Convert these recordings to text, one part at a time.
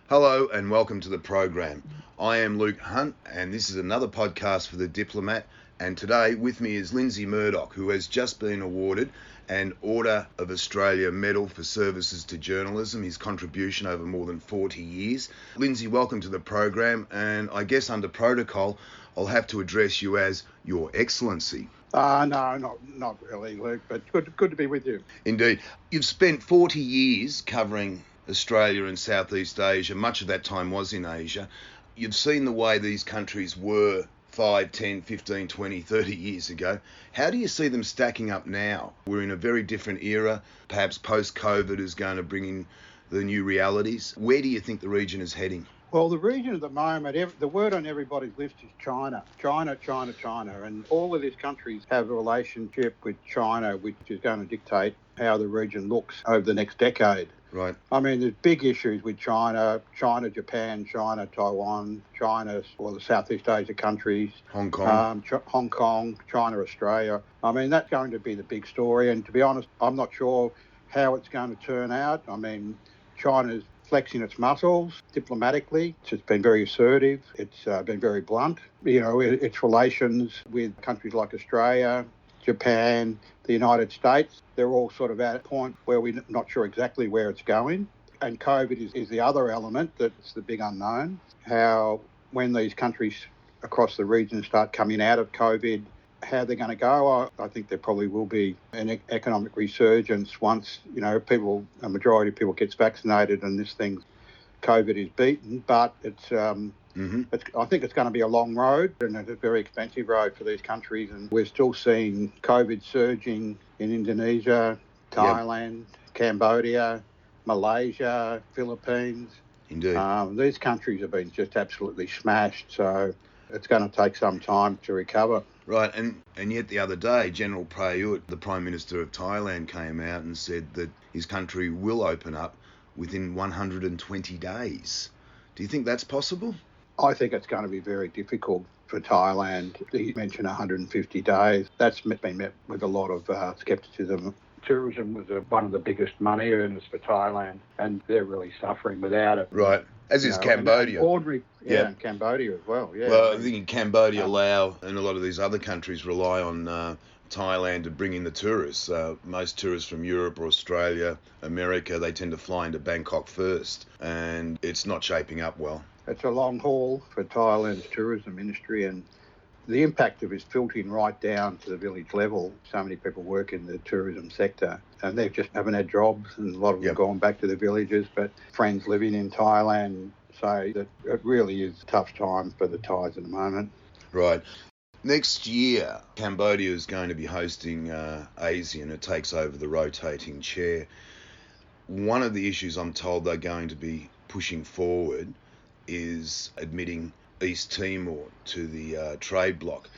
Hello and welcome to the program. I am Luke Hunt and this is another podcast for The Diplomat, and today with me is Lindsay Murdoch, who has just been awarded an Order of Australia Medal for services to journalism, his contribution over more than 40 years. Lindsay, welcome to the program, and I guess under protocol I'll have to address you as Your Excellency. No, not really, Luke, but good to be with you. Indeed. You've spent 40 years covering Australia and Southeast Asia. Much of that time was in Asia. You've seen the way these countries were 5, 10, 15, 20, 30 years ago. How do you see them stacking up now? We're in a very different era. Perhaps post-COVID is going to bring in the new realities. Where do you think the region is heading? Well, the region at the moment, the word on everybody's list is China. China. And all of these countries have a relationship with China, which is going to dictate how the region looks over the next decade. Right. I mean, there's big issues with China, Japan, China, Taiwan, China, or the Southeast Asia countries. Hong Kong. Hong Kong, China, Australia. I mean, that's going to be the big story. And to be honest, I'm not sure how it's going to turn out. I mean, China's flexing its muscles diplomatically. It's been very assertive. It's been very blunt. You know, its relations with countries like Australia, Japan, the United States, they're all sort of at a point where we're not sure exactly where it's going. And COVID is the other element that's the big unknown. How, when these countries across the region start coming out of COVID, how they're going to go. I think there probably will be an economic resurgence once, you know, a majority of people gets vaccinated and this thing, COVID, is beaten. But I think it's going to be a long road and a very expensive road for these countries. And we're still seeing COVID surging in Indonesia, Thailand, Cambodia, Malaysia, Philippines. Indeed. These countries have been just absolutely smashed. So it's going to take some time to recover. Right, and yet the other day, General Prayut, the Prime Minister of Thailand, came out and said that his country will open up within 120 days. Do you think that's possible? I think it's going to be very difficult for Thailand. He mentioned 150 days. That's been met with a lot of scepticism. Tourism was one of the biggest money earners for Thailand, and they're really suffering without it. Right, as is Cambodia. And Cambodia as well, yeah. Well, I think in Cambodia, Laos, and a lot of these other countries rely on Thailand to bring in the tourists. Most tourists from Europe or Australia, America, they tend to fly into Bangkok first, and it's not shaping up well. It's a long haul for Thailand's tourism industry, and the impact of it is filtering right down to the village level. So many people work in the tourism sector and they just haven't had jobs, and a lot of them have gone back to the villages. But friends living in Thailand say that it really is a tough time for the Thais at the moment. Right. Next year, Cambodia is going to be hosting ASEAN. It takes over the rotating chair. One of the issues I'm told they're going to be pushing forward is admitting East Timor to the trade bloc.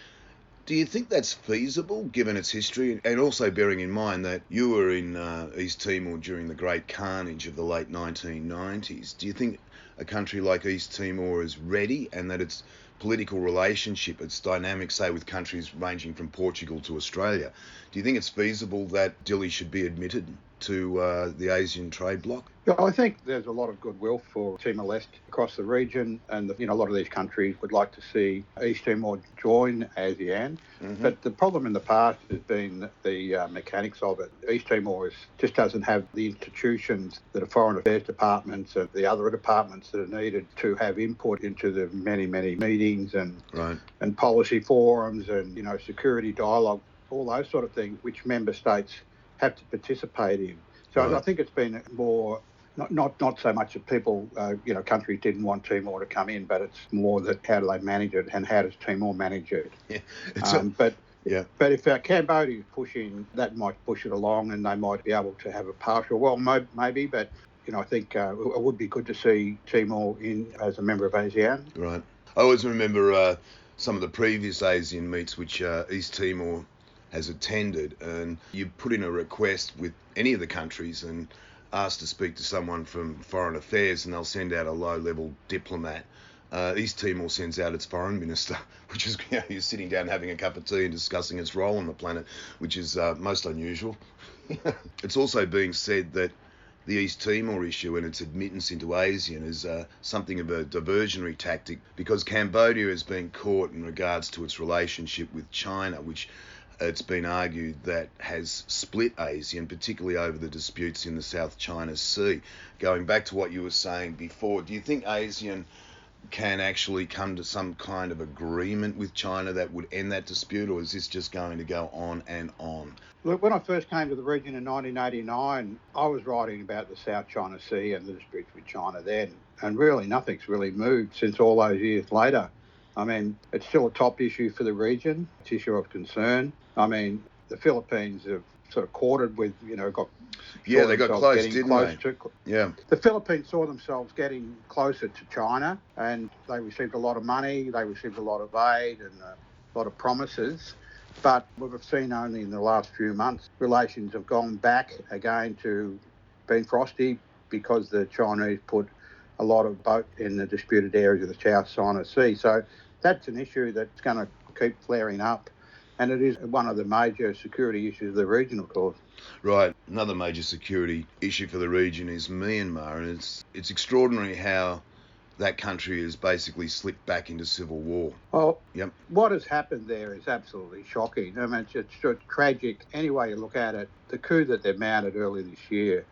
Do you think that's feasible given its history, and also bearing in mind that you were in East Timor during the great carnage of the late 1990s? Do you think a country like East Timor is ready, and that its political relationship, its dynamic, say, with countries ranging from Portugal to Australia, do you think it's feasible that Dili should be admitted to the ASEAN trade bloc? Yeah, I think there's a lot of goodwill for Timor-Leste across the region, and a lot of these countries would like to see East Timor join ASEAN. Mm-hmm. But the problem in the past has been the mechanics of it. East Timor just doesn't have the institutions that are foreign affairs departments and the other departments that are needed to have input into the many meetings and policy forums and security dialogue, all those sort of things which member states have to participate in. So I think it's been more, not so much that people, countries didn't want Timor to come in, but it's more that how do they manage it and how does Timor manage it? Yeah. But if Cambodia is pushing, that might push it along and they might be able to have a partial, maybe, but I think it would be good to see Timor in as a member of ASEAN. Right. I always remember some of the previous ASEAN meets which East Timor has attended, and you put in a request with any of the countries and asked to speak to someone from Foreign Affairs, and they'll send out a low-level diplomat. East Timor sends out its foreign minister, which is you're sitting down having a cup of tea and discussing its role on the planet, which is most unusual. It's also being said that the East Timor issue and its admittance into ASEAN as something of a diversionary tactic, because Cambodia has been caught in regards to its relationship with China, which it's been argued that has split ASEAN, particularly over the disputes in the South China Sea. Going back to what you were saying before, do you think ASEAN can actually come to some kind of agreement with China that would end that dispute, or is this just going to go on and on? Look, when I first came to the region in 1989, I was writing about the South China Sea and the disputes with China then, and really nothing's really moved since all those years later. I mean, it's still a top issue for the region, it's an issue of concern. I mean, the Philippines have sort of courted with, got... Yeah, they got close, didn't they? Yeah. The Philippines saw themselves getting closer to China, and they received a lot of money, they received a lot of aid and a lot of promises. But we've seen only in the last few months, relations have gone back again to being frosty because the Chinese put a lot of boat in the disputed areas of the South China Sea. So that's an issue that's going to keep flaring up. And it is one of the major security issues of the region, of course. Right. Another major security issue for the region is Myanmar, and it's extraordinary how that country has basically slipped back into civil war. Well, yep. What has happened there is absolutely shocking. I mean, it's tragic. Any way you look at it, the coup that they mounted earlier this year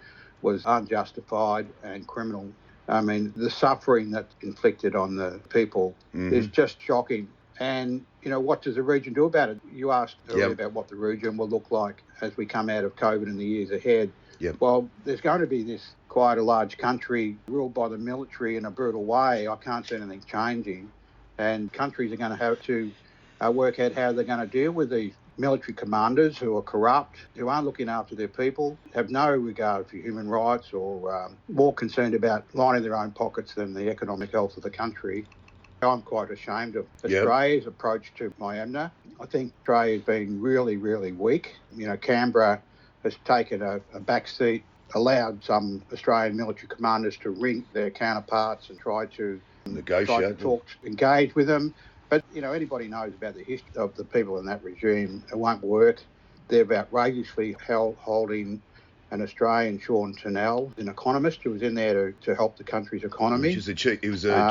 was unjustified and criminal. I mean, the suffering that's inflicted on the people is just shocking. And, what does the region do about it? You asked earlier about what the region will look like as we come out of COVID in the years ahead. Yep. Well, there's going to be this quite a large country ruled by the military in a brutal way. I can't see anything changing. And countries are going to have to work out how they're going to deal with these military commanders who are corrupt, who aren't looking after their people, have no regard for human rights, or more concerned about lining their own pockets than the economic health of the country. I'm quite ashamed of Australia's approach to Myanmar. I think Australia's been really, really weak. Canberra has taken a back seat, allowed some Australian military commanders to ring their counterparts and try to negotiate, engage with them. But, anybody knows about the history of the people in that regime. It won't work. They've outrageously holding an Australian, Sean Turnell, an economist who was in there to help the country's economy. He was a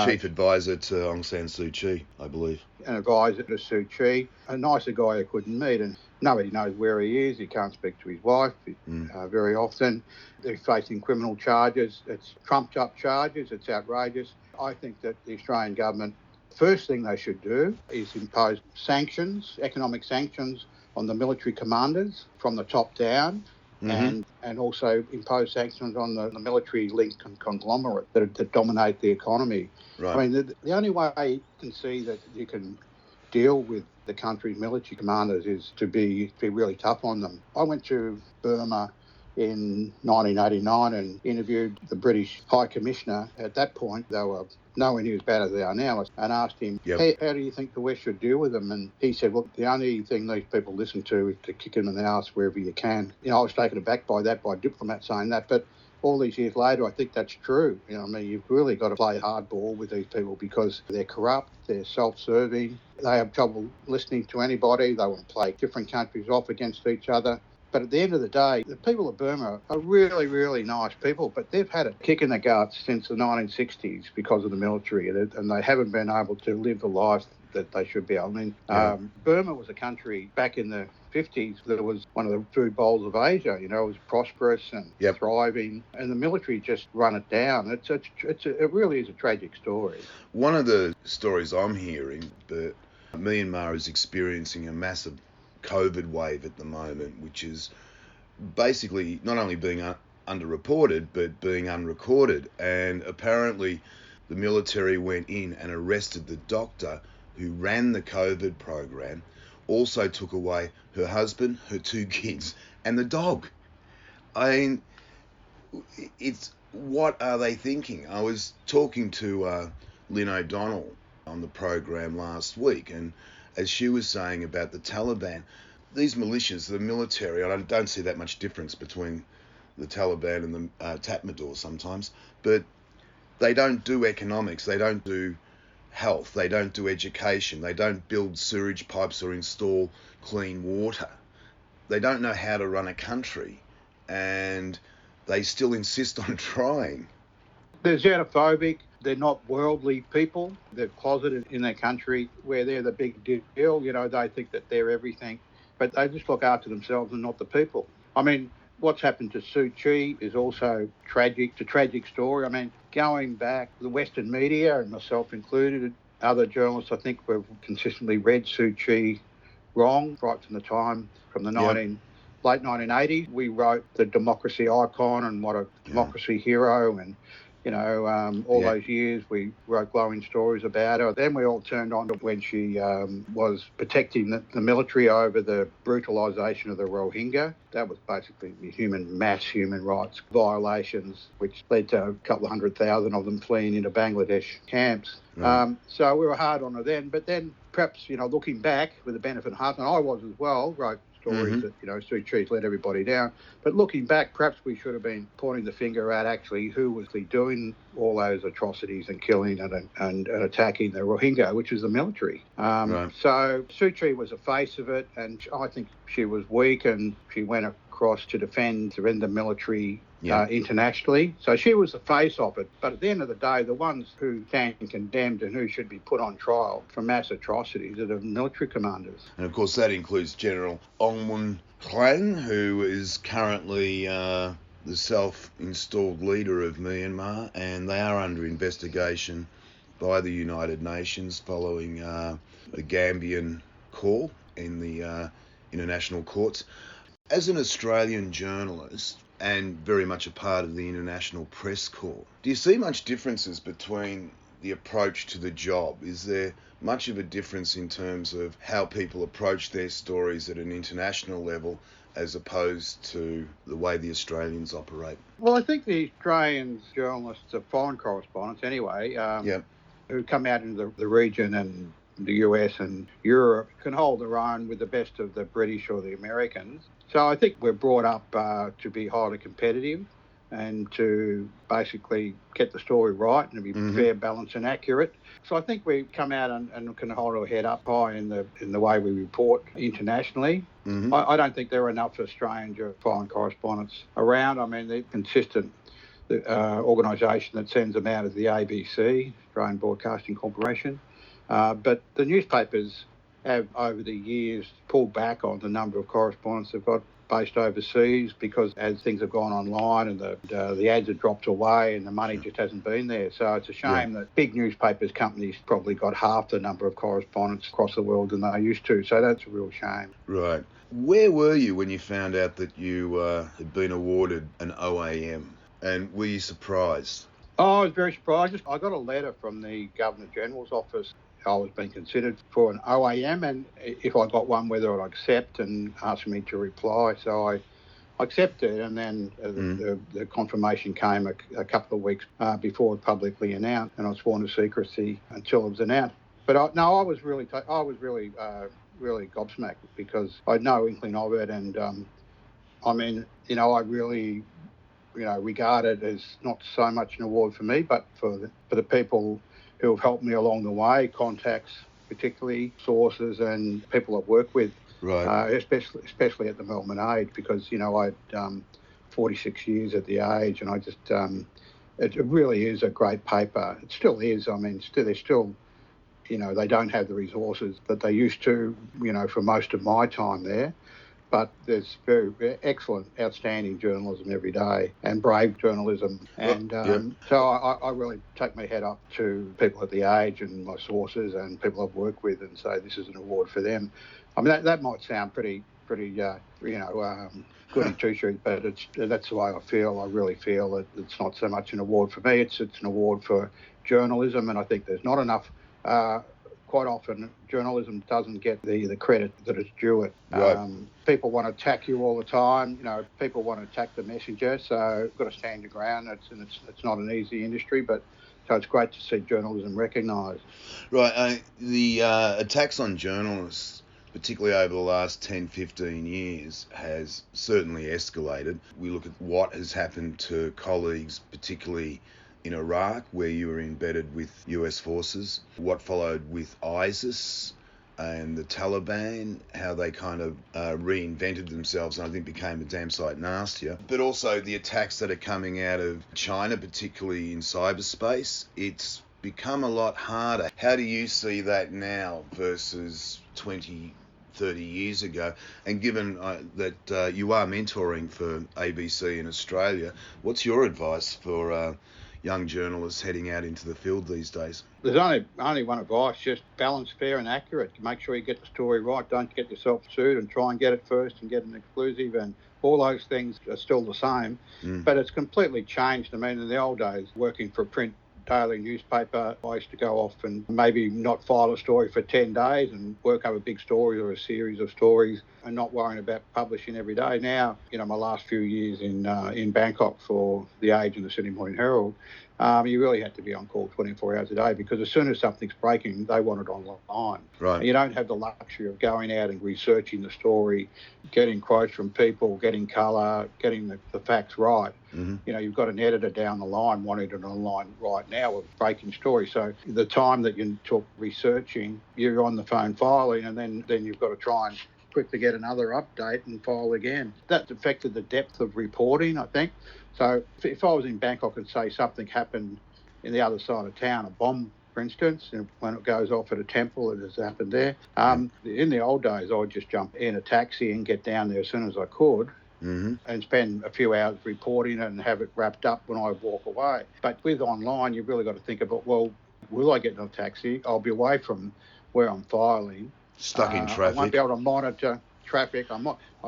chief advisor to Aung San Suu Kyi, I believe. An advisor to Suu Kyi, a nicer guy you couldn't meet, and nobody knows where he is. He can't speak to his wife very often. They're facing criminal charges. It's trumped up charges. It's outrageous. I think that the Australian government, first thing they should do is impose sanctions, economic sanctions on the military commanders from the top down. And also impose sanctions on the military-linked conglomerate that dominate the economy. Right. I mean, the only way you can see that you can deal with the country's military commanders is to be really tough on them. I went to Burma in 1989 and interviewed the British High Commissioner. At that point, they were nowhere near as bad as they are now, and asked him, how do you think the West should deal with them? And he said, well, the only thing these people listen to is to kick them in the arse wherever you can. I was taken aback by that, by a diplomat saying that, but all these years later, I think that's true. You've really got to play hardball with these people because they're corrupt, they're self-serving, they have trouble listening to anybody, they want to play different countries off against each other. But at the end of the day, the people of Burma are really, really nice people, but they've had a kick in the guts since the 1960s because of the military, and they haven't been able to live the life that they should be able. Burma was a country back in the 50s that was one of the food bowls of Asia. It was prosperous and thriving, and the military just run it down. It really is a tragic story. One of the stories I'm hearing, that Myanmar is experiencing a massive COVID wave at the moment, which is basically not only being underreported but being unrecorded. And apparently the military went in and arrested the doctor who ran the COVID program, also took away her husband, her 2 kids, and the dog. I mean, it's, what are they thinking? I was talking to Lynn O'Donnell on the program last week, and as she was saying about the Taliban, these militias, the military, I don't see that much difference between the Taliban and the Tatmadaw sometimes, but they don't do economics, they don't do health, they don't do education, they don't build sewage pipes or install clean water. They don't know how to run a country, and they still insist on trying. They're xenophobic. They're not worldly people. They're closeted in their country where they're the big deal. You know, they think that they're everything, but they just look after themselves and not the people. I mean, what's happened to Suu Kyi is also tragic. It's a tragic story. I mean, going back, the Western media, and myself included, other journalists, I think, we've consistently read Suu Kyi wrong right from the time, from the Yep. late 1980s. We wrote the democracy icon and what a democracy hero, and all those years we wrote glowing stories about her. Then we all turned on to when she was protecting the military over the brutalisation of the Rohingya. That was basically mass human rights violations, which led to a couple of 100,000 of them fleeing into Bangladesh camps. Right. So we were hard on her then. But then perhaps, looking back with the benefit of hindsight, and I was as well, wrote stories that, Suu Kyi's let everybody down. But looking back, perhaps we should have been pointing the finger at actually who was doing all those atrocities and killing and attacking the Rohingya, which is the military. Right. So Suu Kyi was a face of it, and I think she was weak, and she went across to defend the military internationally. So she was the face of it. But at the end of the day, the ones who stand condemned and who should be put on trial for mass atrocities are the military commanders. And of course that includes General Ong Mun Klang, who is currently the self-installed leader of Myanmar, and they are under investigation by the United Nations following the Gambian call in the international courts. As an Australian journalist, and very much a part of the International Press Corps, do you see much differences between the approach to the job? Is there much of a difference in terms of how people approach their stories at an international level as opposed to the way the Australians operate? Well, I think the Australian journalists, the foreign correspondents anyway, who come out into the region and the US and Europe, can hold their own with the best of the British or the Americans. So I think we're brought up to be highly competitive and to basically get the story right and to be fair, balanced and accurate. So I think we come out and can hold our head up high in the way we report internationally. I don't think there are enough Australian foreign correspondents around. I mean, they're consistent. The organisation that sends them out is the ABC, Australian Broadcasting Corporation. But the newspapers have, over the years, pulled back on the number of correspondents they've got based overseas, because as things have gone online and the ads have dropped away and the money just hasn't been there. So it's a shame that big newspapers companies probably got half the number of correspondents across the world than they used to. So that's a real shame. Right. Where were you when you found out that you had been awarded an OAM? And were you surprised? Oh, I was very surprised. I got a letter from the Governor-General's office. I was being considered for an OAM, and if I got one, whether I'd accept, and asked me to reply. So I accepted, and then the confirmation came a couple of weeks before it was publicly announced, and I was sworn to secrecy until it was announced. But I was really gobsmacked, because I had no inkling of it, and I really regard it as not so much an award for me, but for the people who have helped me along the way, contacts, particularly sources and people I've worked with, right? Especially at the Melbourne Age, because I had 46 years at the Age, and I just it really is a great paper. It still is. I mean, they're still they don't have the resources that they used to, for most of my time there. But there's very excellent, outstanding journalism every day, and brave journalism. And so I really take my head up to people at the Age and my sources and people I've worked with, and say this is an award for them. I mean, that might sound pretty goody two-shoes, but that's the way I feel. I really feel that it's not so much an award for me. It's an award for journalism, and I think there's not enough. Quite often, journalism doesn't get the credit that it's due it. Right. People want to attack you all the time. People want to attack the messenger. So you've got to stand your ground. It's not an easy industry, but so it's great to see journalism recognised. Right. The attacks on journalists, particularly over the last 10, 15 years, has certainly escalated. We look at what has happened to colleagues, particularly in Iraq, where you were embedded with US forces, what followed with ISIS, and the Taliban, how they kind of reinvented themselves and I think became a damn sight nastier. But also the attacks that are coming out of China, particularly in cyberspace, it's become a lot harder. How do you see that now versus 20, 30 years ago? And given that you are mentoring for ABC in Australia, what's your advice for young journalists heading out into the field these days? There's only one advice: just balance, fair and accurate. Make sure you get the story right. Don't get yourself sued and try and get it first and get an exclusive, and all those things are still the same. But it's completely changed. I mean, in the old days, working for a print daily newspaper, I used to go off and maybe not file a story for 10 days and work up a big story or a series of stories and not worrying about publishing every day. Now, my last few years in Bangkok for The Age and the Sydney Morning Herald, you really had to be on call 24 hours a day, because as soon as something's breaking, they want it online. Right. And you don't have the luxury of going out and researching the story, getting quotes from people, getting colour, getting the facts right. You've got an editor down the line wanting it online right now with breaking story. So the time that you took researching, you're on the phone filing, and then you've got to try and quickly get another update and file again. That's affected the depth of reporting, I think. So if I was in Bangkok and say something happened in the other side of town, a bomb, for instance, and when it goes off at a temple, it has happened there. In the old days, I'd just jump in a taxi and get down there as soon as I could. And spend a few hours reporting it and have it wrapped up when I walk away. But with online, you've really got to think about, well, will I get in a taxi? I'll be away from where I'm filing. Stuck in traffic. I won't be able to monitor traffic. I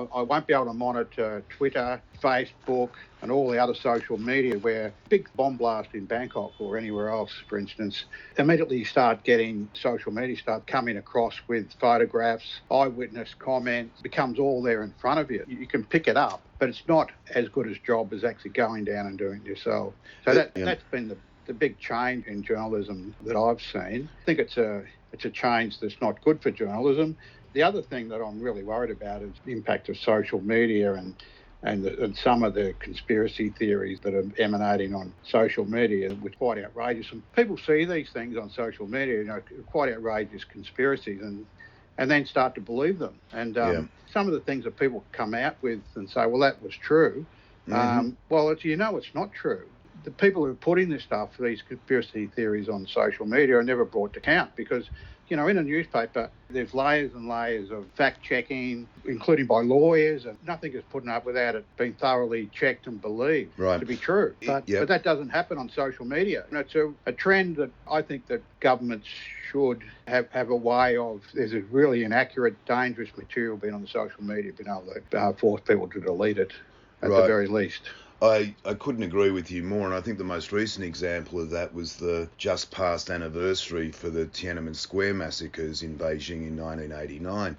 won't be able to monitor Twitter, Facebook, and all the other social media, where big bomb blast in Bangkok or anywhere else, for instance, immediately you start getting social media start coming across with photographs, eyewitness comments, becomes all there in front of you. You can pick it up, but it's not as good a job as actually going down and doing it yourself. So that's been the big change in journalism that I've seen. I think it's a change that's not good for journalism. The other thing that I'm really worried about is the impact of social media and some of the conspiracy theories that are emanating on social media, which are quite outrageous. And people see these things on social media, quite outrageous conspiracies, and then start to believe them. And some of the things that people come out with and say, well, that was true. Well, it's not true. The people who are putting this stuff, these conspiracy theories on social media, are never brought to account, because in a newspaper, there's layers and layers of fact-checking, including by lawyers, and nothing is put up without it being thoroughly checked and believed to be true. But that doesn't happen on social media. It's a trend that I think that governments should have a way of. There's a really inaccurate, dangerous material being on the social media, being able to force people to delete it at the very least. I couldn't agree with you more, and I think the most recent example of that was the just past anniversary for the Tiananmen Square massacres in Beijing in 1989,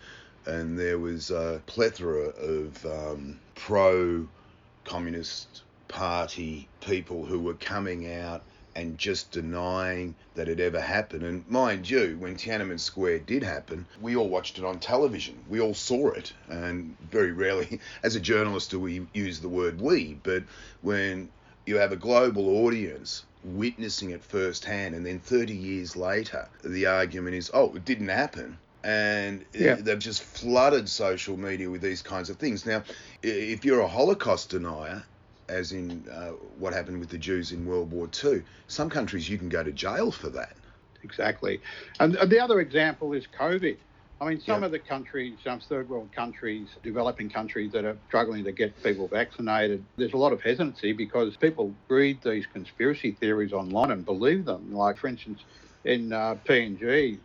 and there was a plethora of pro-Communist Party people who were coming out and just denying that it ever happened. And mind you, when Tiananmen Square did happen, we all watched it on television. We all saw it. And very rarely, as a journalist, do we use the word we. But when you have a global audience witnessing it firsthand, and then 30 years later, the argument is, oh, it didn't happen. And they've just flooded social media with these kinds of things. Now, if you're a Holocaust denier, as in what happened with the Jews in World War II, some countries you can go to jail for that. Exactly. And the other example is COVID. I mean, some of the countries, some third world countries, developing countries that are struggling to get people vaccinated, there's a lot of hesitancy because people read these conspiracy theories online and believe them. Like, for instance, in PNG,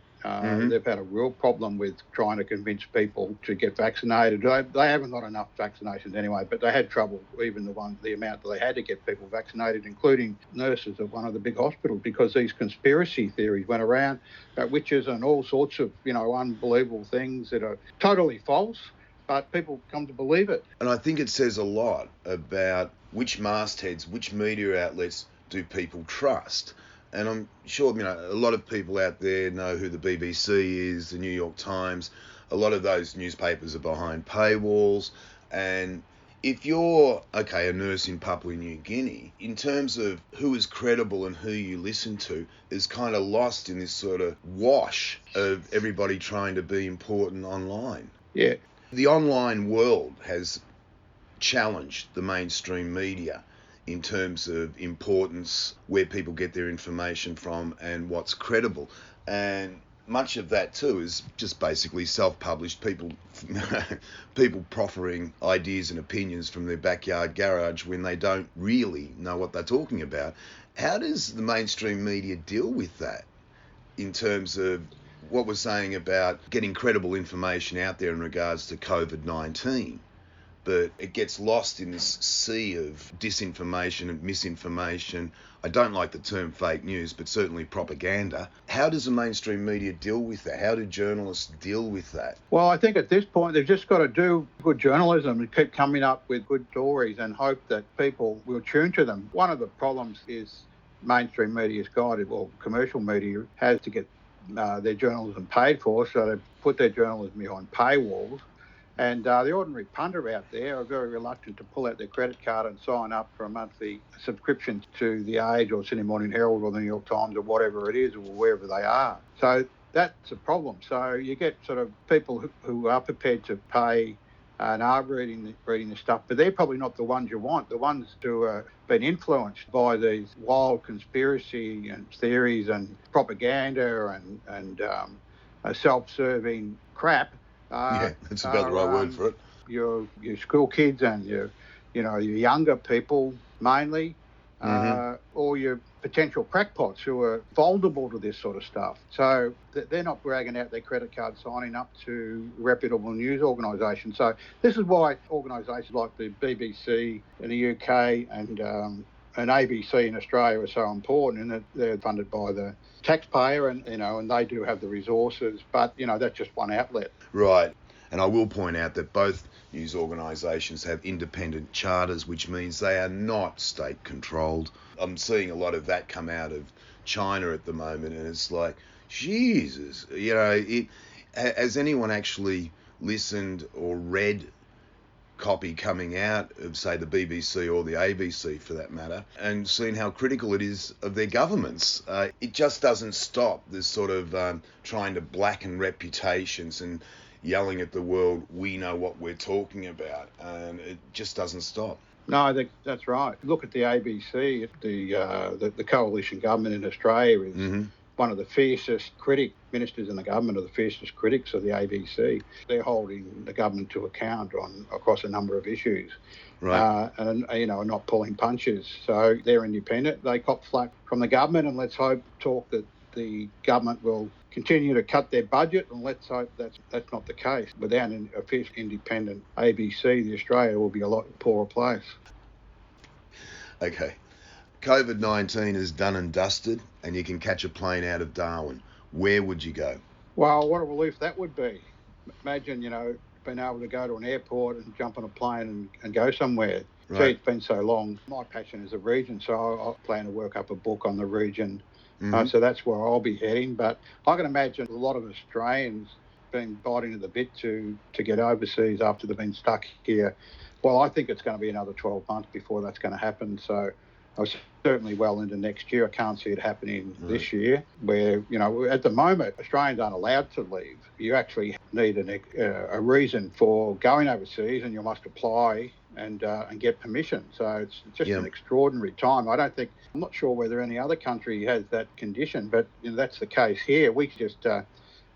they've had a real problem with trying to convince people to get vaccinated. They haven't got enough vaccinations anyway, but they had trouble, even the amount that they had to get people vaccinated, including nurses at one of the big hospitals, because these conspiracy theories went around about witches and all sorts of, unbelievable things that are totally false, but people come to believe it. And I think it says a lot about which mastheads, which media outlets do people trust. And I'm sure, a lot of people out there know who the BBC is, the New York Times. A lot of those newspapers are behind paywalls. And if you're, okay, a nurse in Papua New Guinea, in terms of who is credible and who you listen to, is kind of lost in this sort of wash of everybody trying to be important online. Yeah. The online world has challenged the mainstream media in terms of importance, where people get their information from and what's credible. And much of that too is just basically self-published people proffering ideas and opinions from their backyard garage when they don't really know what they're talking about. How does the mainstream media deal with that in terms of what we're saying about getting credible information out there in regards to COVID-19? But it gets lost in this sea of disinformation and misinformation. I don't like the term fake news, but certainly propaganda. How does the mainstream media deal with that? How do journalists deal with that? Well, I think at this point they've just got to do good journalism and keep coming up with good stories and hope that people will tune to them. One of the problems is mainstream media's guided, well, commercial media has to get their journalism paid for, so they put their journalism behind paywalls. And the ordinary punter out there are very reluctant to pull out their credit card and sign up for a monthly subscription to The Age or Sydney Morning Herald or The New York Times or whatever it is, or wherever they are. So that's a problem. So you get sort of people who are prepared to pay and are reading the stuff, but they're probably not the ones you want. The ones who are been influenced by these wild conspiracy and theories and propaganda and self-serving crap. Yeah, that's about the right word for it. Your school kids and your younger people mainly, or your potential crackpots who are vulnerable to this sort of stuff. So they're not bragging out their credit card signing up to reputable news organisations. So this is why organisations like the BBC in the UK and ABC in Australia are so important, in that they're funded by the taxpayer, and they do have the resources, but that's just one outlet. Right. And I will point out that both news organisations have independent charters, which means they are not state controlled. I'm seeing a lot of that come out of China at the moment, and it's like, Jesus, has anyone actually listened or read copy coming out of, say, the BBC or the ABC for that matter, and seen how critical it is of their governments? It just doesn't stop, this sort of trying to blacken reputations and yelling at the world, we know what we're talking about, and it just doesn't stop. No, I think that's right. Look at the ABC. The coalition government in Australia is one of the fiercest ministers in the government are the fiercest critics of the ABC. They're holding the government to account across a number of issues, right? And not pulling punches. So they're independent. They cop flack from the government, and let's talk that the government will continue to cut their budget, and let's hope that's not the case. Without a fierce independent ABC, the Australia will be a lot poorer place. Okay. COVID-19 is done and dusted, and you can catch a plane out of Darwin. Where would you go? Well, what a relief that would be. Imagine, being able to go to an airport and jump on a plane and go somewhere. Right. Gee, it's been so long. My passion is the region, so I plan to work up a book on the region. So that's where I'll be heading. But I can imagine a lot of Australians being biting at the bit to get overseas after they've been stuck here. Well, I think it's going to be another 12 months before that's going to happen. So I was certainly well into next year. I can't see it happening this year, where, at the moment, Australians aren't allowed to leave. You actually need a reason for going overseas, and you must apply and get permission. So it's just an extraordinary time. I'm not sure whether any other country has that condition, but that's the case here. We just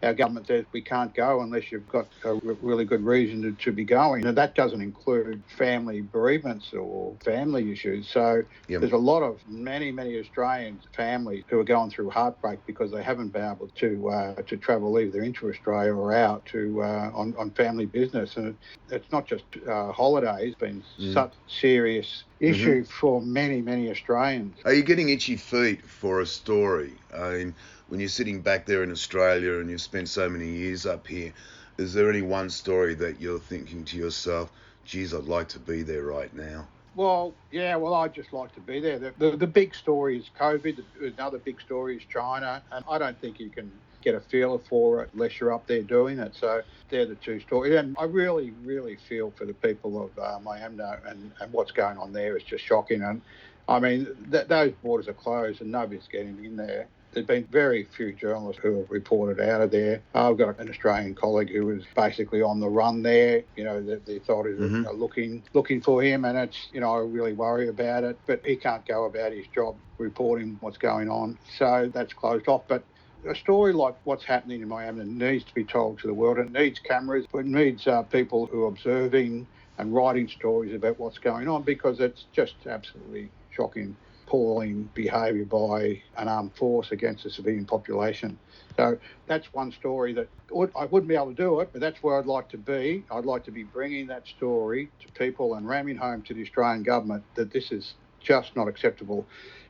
our government says we can't go unless you've got a really good reason to be going. And that doesn't include family bereavements or family issues. So there's a lot of many Australian families who are going through heartbreak because they haven't been able to travel either into Australia or out to on family business. And it's not just holidays. It's been such serious issue for many Australians. Are you getting itchy feet for a story? I mean, when you're sitting back there in Australia and you've spent so many years up here, is there any one story that you're thinking to yourself, geez, I'd like to be there right now? Well, yeah, well, I'd just like to be there. The big story is COVID. Another big story is China. And I don't think you can get a feeler for it unless you're up there doing it. So they're the two stories. And I really, really feel for the people of Myamna, and what's going on there is just shocking. And I mean, those borders are closed and nobody's getting in there. There's been very few journalists who have reported out of there. I've got an Australian colleague who was basically on the run there. You know, the authorities are looking for him, and it's, you know, I really worry about it. But he can't go about his job reporting what's going on, so that's closed off. But a story like what's happening in Miami needs to be told to the world. It needs cameras. It needs people who are observing and writing stories about what's going on, because it's just absolutely shocking, appalling behaviour by an armed force against the civilian population. So that's one story that I wouldn't be able to do it, but that's where I'd like to be. I'd like to be bringing that story to people and ramming home to the Australian government that this is just not acceptable.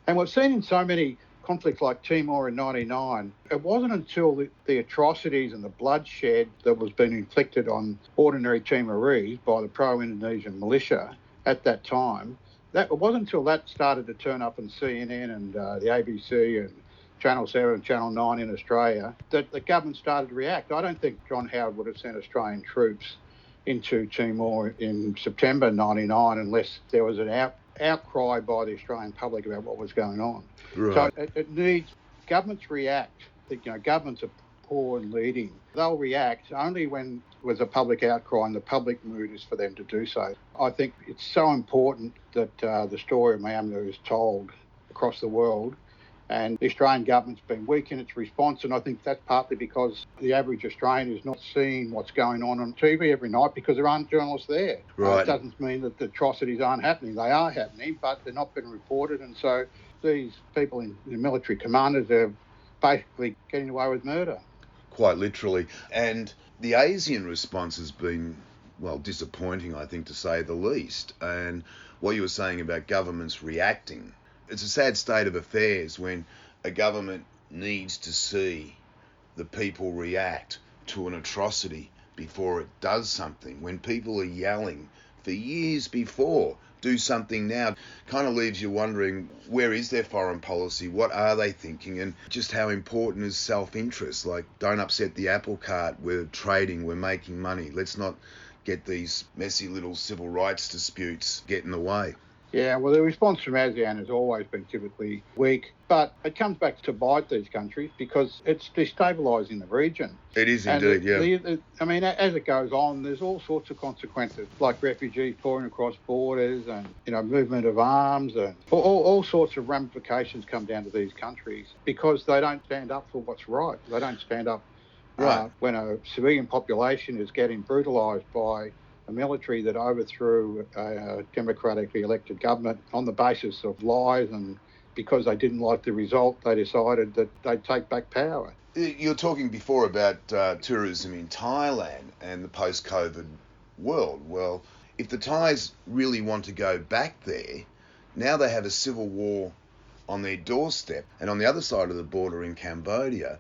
And we've seen in so many conflicts like Timor in '99, it wasn't until the atrocities and the bloodshed that was being inflicted on ordinary Timorese by the pro-Indonesian militia at that time, that it wasn't until that started to turn up on CNN and the ABC and Channel 7 and Channel 9 in Australia that the government started to react. I don't think John Howard would have sent Australian troops into Timor in September '99 unless there was an outcry by the Australian public about what was going on. Right. So it needs governments react. You know, governments are poor in leading. They'll react only when there's a public outcry and the public mood is for them to do so. I think it's so important that the story of Myamna is told across the world. And the Australian government's been weak in its response, and I think that's partly because the average Australian is not seeing what's going on TV every night because there aren't journalists there. Right. It doesn't mean that the atrocities aren't happening. They are happening, but they're not being reported, and so these people in the military commanders are basically getting away with murder. Quite literally. And the ASEAN response has been, well, disappointing, I think, to say the least. And what you were saying about governments reacting, it's a sad state of affairs when a government needs to see the people react to an atrocity before it does something. When people are yelling for years before, do something now, kind of leaves you wondering, where is their foreign policy? What are they thinking? And just how important is self-interest? Like, don't upset the apple cart. We're trading, we're making money. Let's not get these messy little civil rights disputes get in the way. Yeah, well, the response from ASEAN has always been typically weak, but it comes back to bite these countries because it's destabilising the region. It is indeed, yeah. I mean, as it goes on, there's all sorts of consequences, like refugees pouring across borders and, you know, movement of arms, and all sorts of ramifications come down to these countries because they don't stand up for what's right. They don't stand up when a civilian population is getting brutalised by a military that overthrew a democratically elected government on the basis of lies, and because they didn't like the result, they decided that they'd take back power. You were talking before about tourism in Thailand and the post-COVID world. Well, if the Thais really want to go back there, now they have a civil war on their doorstep. And on the other side of the border in Cambodia,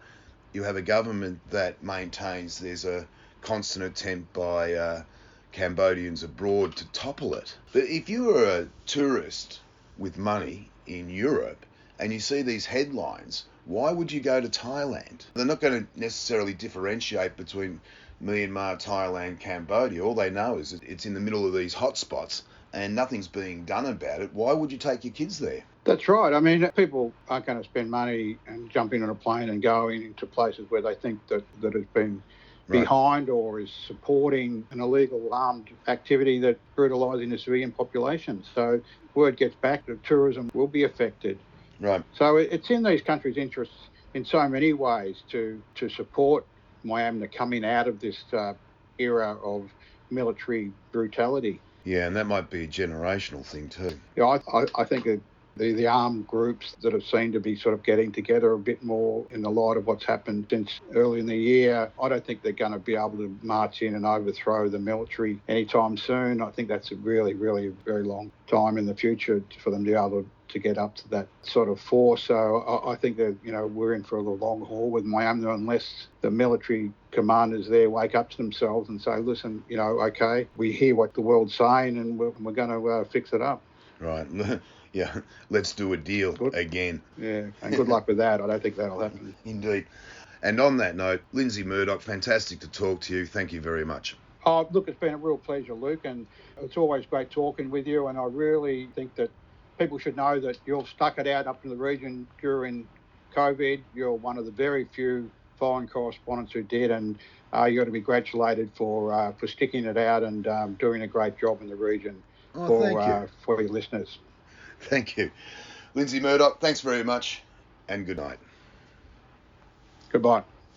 you have a government that maintains there's a constant attempt by Cambodians abroad to topple it. But if you were a tourist with money in Europe and you see these headlines, why would you go to Thailand? They're not going to necessarily differentiate between Myanmar, Thailand, Cambodia. All they know is it's in the middle of these hotspots and nothing's being done about it. Why would you take your kids there? That's right. I mean, people aren't going to spend money and jumping on a plane and going into places where they think that has been behind or is supporting an illegal armed activity that's brutalising the civilian population. So word gets back that tourism will be affected. Right. So it's in these countries' interests in so many ways to support Myamna coming out of this era of military brutality. Yeah, and that might be a generational thing too. Yeah, I think the armed groups that have seemed to be sort of getting together a bit more in the light of what's happened since early in the year, I don't think they're going to be able to march in and overthrow the military anytime soon. I think that's a really, really very long time in the future for them to be able to get up to that sort of force. So I think that, you know, we're in for a long haul with Myamna unless the military commanders there wake up to themselves and say, listen, you know, okay, we hear what the world's saying and we're going to fix it up. Right. Yeah. Let's do a deal Good. again. Yeah, and good luck with that. I don't think that'll happen. Indeed. And on that note, Lindsay Murdoch, fantastic to talk to you. Thank you very much. Oh, look, it's been a real pleasure, Luke, and it's always great talking with you. And I really think that people should know that you've stuck it out up in the region during COVID. You're one of the very few foreign correspondents who did, and you got to be congratulated for sticking it out and doing a great job in the region Oh, thank you. For your listeners. Thank you. Lindsay Murdoch, thanks very much, and good night. Goodbye.